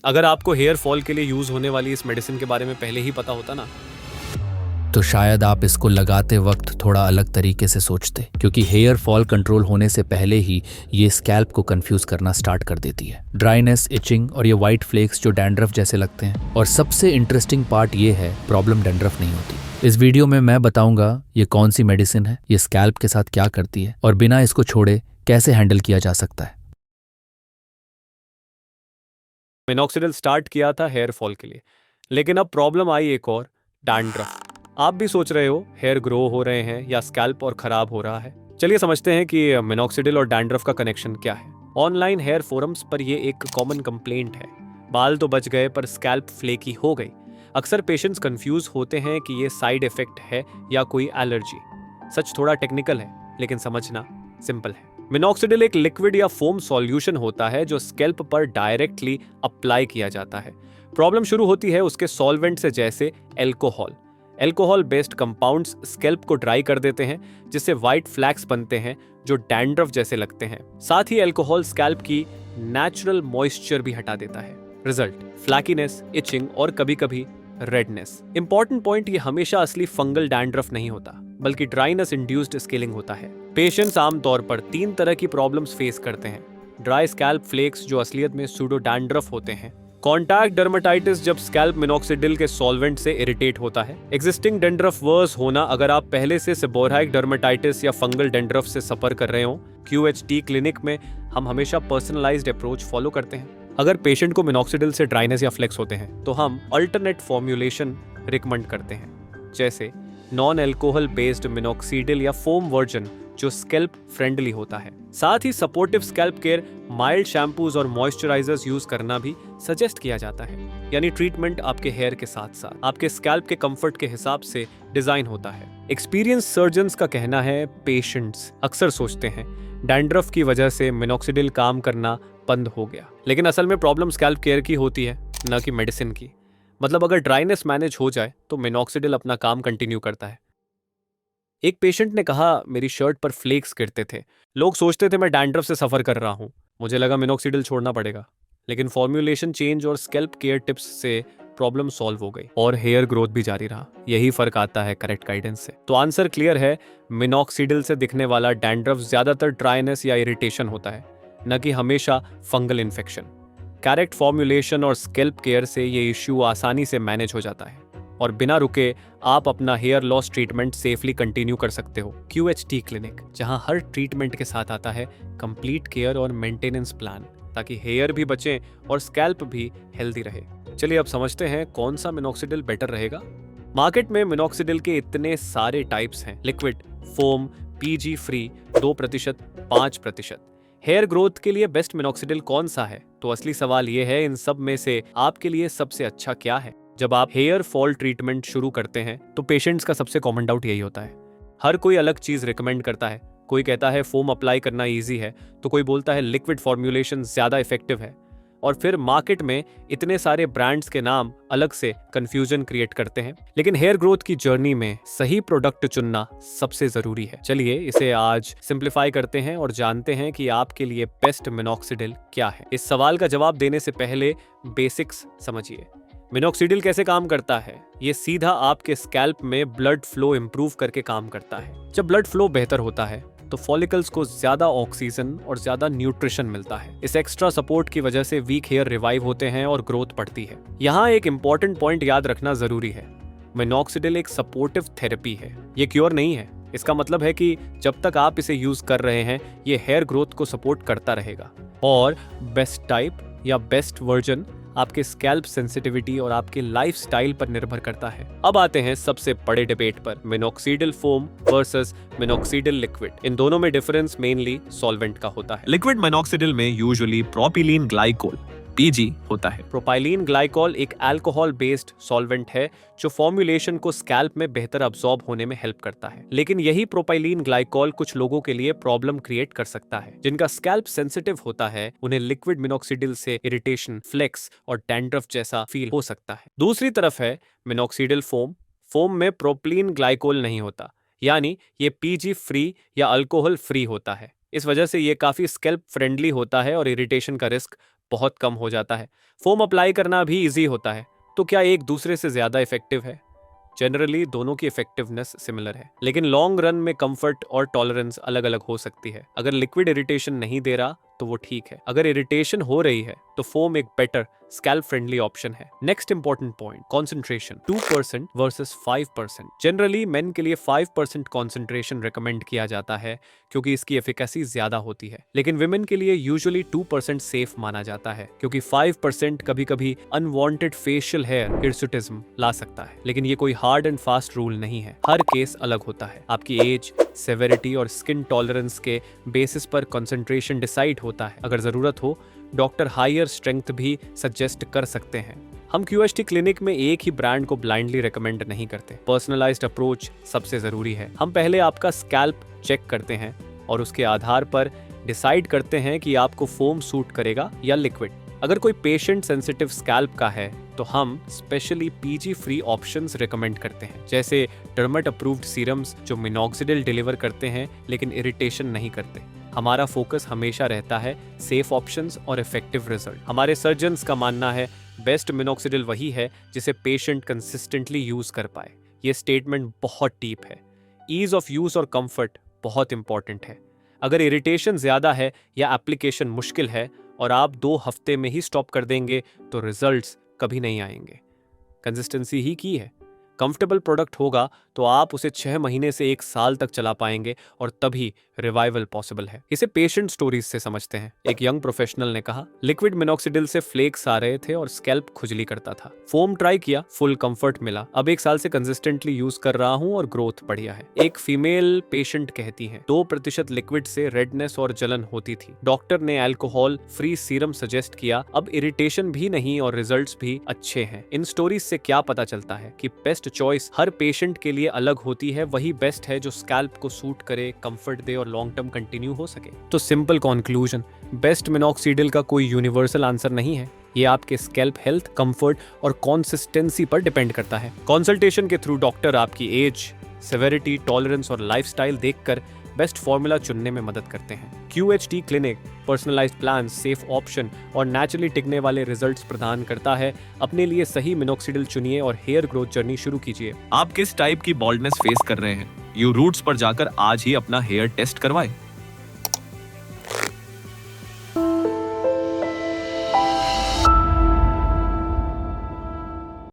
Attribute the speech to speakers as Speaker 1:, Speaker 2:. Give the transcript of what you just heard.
Speaker 1: अगर आपको hair fall के लिए यूज होने वाली इस मेडिसिन के बारे में पहले ही पता होता ना,
Speaker 2: तो शायद आप इसको लगाते वक्त थोड़ा अलग तरीके से सोचते, क्योंकि हेयर फॉल कंट्रोल होने से पहले ही ये स्कैल्प को कंफ्यूज करना स्टार्ट कर देती है। ड्राइनेस, इचिंग और ये वाइट फ्लेक्स जो डैंड्रफ जैसे लगते हैं। और सबसे इंटरेस्टिंग पार्ट ये है, प्रॉब्लम डैंड्रफ नहीं होती। इस वीडियो में मैं बताऊंगा ये कौन सी मेडिसिन है, ये स्कैल्प के साथ क्या करती है और बिना इसको छोड़े कैसे हैंडल किया जा सकता है।
Speaker 1: मिनॉक्सिडिल स्टार्ट किया था हेयर फॉल के लिए, लेकिन अब प्रॉब्लम आई एक और, डैंड्रफ। आप भी सोच रहे हो हेयर ग्रो हो रहे हैं या स्कैल्प और खराब हो रहा है। चलिए समझते हैं कि मिनॉक्सिडिल और डैंड्रफ का कनेक्शन क्या है। ऑनलाइन हेयर फोरम्स पर ये एक कॉमन कंप्लेंट है, बाल तो बच गए पर स्कैल्प फ्लेकी हो गई। अक्सर पेशेंट्स कंफ्यूज होते हैं कि ये साइड इफेक्ट है या कोई एलर्जी। सच थोड़ा टेक्निकल है, लेकिन समझना सिंपल है। मिनॉक्सिडिल एक लिक्विड या फोम सॉल्यूशन होता है जो स्कैल्प पर डायरेक्टली अप्लाई किया जाता है। प्रॉब्लम शुरू होती है उसके सॉल्वेंट से, जैसे alcohol. Alcohol based compounds scalp को ड्राई कर देते हैं, जिससे व्हाइट फ्लैक्स बनते हैं जो डैंड्रफ जैसे लगते हैं। साथ ही एल्कोहल स्कैल्प की नेचुरल मॉइस्चर भी हटा देता है। रिजल्ट, फ्लैकीनेस, इचिंग और कभी कभी रेडनेस। इंपॉर्टेंट पॉइंट, ये हमेशा असली फंगल डैंड्रफ नहीं होता, बल्कि ड्राइनेस इंड्यूस्ड स्केलिंग होता है। पेशेंट्स आमतौर पर 3 तरह की प्रॉब्लम्स फेस करते हैं। ड्राई स्कैल्प फ्लेक्स जो असलियत में सूडो डैंड्रफ होते हैं। कॉन्टैक्ट डर्मेटाइटिस, जब स्कैल्प मिनॉक्सिडिल के सॉल्वेंट से इरिटेट होता है। एग्जिस्टिंग डेंड्रफ वर्स होना, अगर आप पहले से सेबोराइक डर्मेटाइटिस या फंगल डेंड्रफ से सफर कर रहे हो। QHT क्लिनिक में हम हमेशा पर्सनलाइज्ड अप्रोच फॉलो करते हैं। अगर पेशेंट को मिनॉक्सिडिल से ड्राइनेस या फ्लेक्स होते हैं तो हम अल्टरनेट फॉर्म्यूलेशन रिकमेंड करते हैं, जैसे नॉन एल्कोहल बेस्ड मिनॉक्सिडिल या फोम वर्जन जो स्कैल्प फ्रेंडली होता है। साथ ही supportive scalp care, mild shampoos और मॉइस्चराइजर्स यूज करना भी सजेस्ट किया जाता है। यानी ट्रीटमेंट आपके हेयर के साथ साथ आपके स्कैल्प के कंफर्ट के हिसाब से डिजाइन होता है। एक्सपीरियंस सर्जन्स का कहना है, पेशेंट्स अक्सर सोचते हैं डैंड्रफ की वजह से मिनॉक्सिडिल काम करना बंद हो गया, लेकिन असल में प्रॉब्लम स्कैल्प केयर की होती है, न कि मेडिसिन की। मतलब अगर ड्राइनेस मैनेज हो जाए तो मिनॉक्सिडिल अपना काम कंटिन्यू करता है। एक पेशेंट ने कहा, मेरी शर्ट पर फ्लेक्स गिरते थे, लोग सोचते थे मैं डैंड्रफ से सफर कर रहा हूँ, मुझे लगा मिनॉक्सिडिल छोड़ना पड़ेगा। लेकिन फॉर्म्यूलेशन चेंज और स्कैल्प केयर टिप्स से प्रॉब्लम सॉल्व हो गई और हेयर ग्रोथ भी जारी रहा। यही फर्क आता है करेक्ट गाइडेंस से। तो आंसर क्लियर है, मिनॉक्सिडिल से दिखने वाला डैंड्रफ ज्यादातर ड्राइनेस या इरिटेशन होता है, न कि हमेशा फंगल इन्फेक्शन। करेक्ट फॉर्म्यूलेशन और स्कैल्प केयर से ये इश्यू आसानी से मैनेज हो जाता है और बिना रुके आप अपना hair loss treatment safely continue कर सकते हो। QHT क्लिनिक, जहां हर ट्रीटमेंट के साथ आता है कंप्लीट केयर और मेंटेनेंस प्लान, ताकि हेयर भी बचे और स्कैल्प भी हेल्दी रहे। चलिए अब समझते हैं कौन सा मिनॉक्सिडिल बेटर रहेगा। मार्केट में मिनॉक्सिडिल के इतने सारे टाइप्स हैं, liquid, foam, PG free, 2%, 5%। Hair growth के लिए बेस्ट मिनॉक्सिडिल कौन सा है? तो असली सवाल ये है, इन सब में से आपके लिए सबसे अच्छा क्या है? जब आप हेयर फॉल ट्रीटमेंट शुरू करते हैं तो पेशेंट्स का सबसे कॉमन डाउट यही होता है। हर कोई अलग चीज रिकमेंड करता है। कोई कहता है फोम अप्लाई करना इजी है, तो कोई बोलता है लिक्विड फॉर्म्यूलेशन ज्यादा इफेक्टिव है। और फिर मार्केट में इतने सारे ब्रांड्स के नाम अलग से कंफ्यूजन क्रिएट करते हैं। लेकिन हेयर ग्रोथ की जर्नी में सही प्रोडक्ट चुनना सबसे जरूरी है। चलिए इसे आज सिंप्लीफाई करते हैं और जानते हैं कि आपके लिए बेस्ट मिनॉक्सिडिल क्या है। इस सवाल का जवाब देने से पहले बेसिक्स समझिए। मिनॉक्सिडिल कैसे काम करता है? ये सीधा आपके स्कैल्प में ब्लड फ्लो इंप्रूव करके काम करता है। जब ब्लड फ्लो बेहतर होता है तो फॉलिकल्स को ज्यादा ऑक्सीजन और ज्यादा न्यूट्रिशन मिलता है। इस एक्स्ट्रा सपोर्ट की वजह से वीक हेयर रिवाइव होते हैं और ग्रोथ बढ़ती है। यहाँ एक इंपॉर्टेंट पॉइंट याद रखना जरूरी है, मिनॉक्सिडिल एक सपोर्टिव थेरेपी है, ये क्योर नहीं है। इसका मतलब है कि जब तक आप इसे यूज कर रहे हैं ये हेयर ग्रोथ को सपोर्ट करता रहेगा। और बेस्ट टाइप या बेस्ट वर्जन आपके स्कैल्प सेंसिटिविटी और आपके लाइफस्टाइल पर निर्भर करता है। अब आते हैं सबसे बड़े डिबेट पर, minoxidil foam versus minoxidil liquid. इन दोनों में डिफरेंस मेनली सॉल्वेंट का होता है। लिक्विड मिनॉक्सिडिल में यूजुअली प्रोपिलीन ग्लाइकोल PG होता है। प्रोपाइलीन ग्लाइकोल एक अल्कोहल बेस्ड सॉल्वेंट है जो फॉर्म्यूलेशन को स्कैल्प में बेहतर अब्सॉर्ब होने में हेल्प करता है। लेकिन यही प्रोपाइलीन ग्लाइकोल कुछ लोगों के लिए प्रॉब्लम क्रिएट कर सकता है। जिनका स्कैल्प सेंसिटिव होता है उन्हें लिक्विड मिनॉक्सिडिल से इरिटेशन, फ्लेक्स और डैंड्रफ जैसा फील हो सकता है। दूसरी तरफ है मिनॉक्सिडिल फोम। फोम में प्रोपिलीन ग्लाइकोल नहीं होता, यानी ये PG फ्री या अल्कोहल फ्री होता है। इस वजह से ये काफी स्कैल्प फ्रेंडली होता है और इरिटेशन का रिस्क बहुत कम हो जाता है। फोम अप्लाई करना भी इजी होता है। तो क्या एक दूसरे से ज्यादा इफेक्टिव है? जनरली दोनों की इफेक्टिवनेस सिमिलर है, लेकिन लॉन्ग रन में कंफर्ट और टॉलरेंस अलग अलग हो सकती है। अगर लिक्विड इरिटेशन नहीं दे रहा तो वो ठीक है, अगर इरिटेशन हो रही है तो फोम एक बेटर स्कैल्प फ्रेंडली ऑप्शन है। Next important point, concentration 2% versus 5%। Generally main के लिए 5% कॉन्सेंट्रेशन रिकमेंड किया जाता है क्योंकि इसकी एफिकेसी ज्यादा होती है, लेकिन विमेन के लिए यूजुअली 2% सेफ माना जाता है क्योंकि 5% कभी कभी अनवांटेड फेशियल हेयर हिर्सुटिज्म ला सकता है। लेकिन ये कोई हार्ड एंड फास्ट रूल नहीं है, हर केस अलग होता है। आपकी एज, सेवेरिटी और स्किन टॉलरेंस के बेसिस पर कॉन्सेंट्रेशन डिसाइड होता है। अगर जरूरत हो डॉक्टर हायर स्ट्रेंथ भी सजेस्ट कर सकते हैं। हम QHT क्लिनिक में एक ही ब्रांड को ब्लाइंडली रेकमेंड नहीं करते। पर्सनलाइज्ड अप्रोच सबसे जरूरी है। हम पहले आपका स्कैल्प चेक करते हैं और उसके आधार पर डिसाइड करते हैं कि आपको फोम सूट करेगा या लिक्विड। अगर कोई पेशेंट सेंसिटिव स्कैल्प का है तो हम specially PG free options recommend करते हैं, जैसे डर्मेट अप्रूव्ड सीरम्स जो मिनॉक्सिडिल डिलीवर करते हैं लेकिन इरिटेशन नहीं करते। हमारा फोकस हमेशा रहता है सेफ ऑप्शंस और इफेक्टिव रिजल्ट। हमारे सर्जन्स का मानना है बेस्ट मिनॉक्सिडिल वही है जिसे पेशेंट कंसिस्टेंटली यूज कर पाए। ये स्टेटमेंट बहुत डीप है। ईज ऑफ यूज और कंफर्ट बहुत इंपॉर्टेंट है। अगर इरिटेशन ज्यादा है या एप्लीकेशन मुश्किल है और आप 2 हफ्ते में ही स्टॉप कर देंगे तो रिजल्ट्स कभी नहीं आएंगे। कंसिस्टेंसी ही की है। कंफर्टेबल प्रोडक्ट होगा तो आप उसे 6 महीने से 1 साल तक चला पाएंगे और तभी रिवाइवल पॉसिबल है। इसे पेशेंट स्टोरीज से समझते हैं। एक यंग प्रोफेशनल ने कहा, लिक्विड मिनॉक्सिडिल से फ्लेक्स आ रहे थे और स्कैल्प खुजली करता था। फोम ट्राई किया, फुल कंफर्ट मिला। अब 1 साल से कंसिस्टेंटली यूज कर रहा हूं और ग्रोथ बढ़िया है। एक फीमेल पेशेंट कहती है 2% लिक्विड से रेडनेस और जलन होती थी। डॉक्टर ने अल्कोहल फ्री सीरम सजेस्ट किया। अब इरिटेशन भी नहीं और रिजल्ट्स भी अच्छे हैं। इन स्टोरीज से क्या पता चलता है कि बेस्ट चॉइस हर पेशेंट के लिए अलग होती है। वही बेस्ट है जो स्कैल्प को सूट करे, कंफर्ट दे और लॉन्ग टर्म कंटिन्यू हो सके। तो सिंपल कंक्लूजन, बेस्ट मिनॉक्सिडिल का कोई यूनिवर्सल आंसर नहीं है। ये आपके स्कैल्प हेल्थ, कंफर्ट और कंसिस्टेंसी पर डिपेंड करता है। कंसल्टेशन के थ्रू डॉक्टर आपकी एज, सेवेरिटी, टॉलरेंस और लाइफस्टाइल देखकर बेस्ट फॉर्मूला चुनने में मदद करते हैं। QHT clinic personalised plan, safe option और नेचुरली टिकने वाले रिजल्ट्स प्रदान करता है। अपने लिए सही मिनॉक्सिडिल चुनिए और हेयर ग्रोथ जर्नी शुरू कीजिए।
Speaker 3: आप किस टाइप की बॉल्डनेस फेस कर रहे हैं? यू रूट्स पर जाकर आज ही अपना हेयर टेस्ट करवाएं।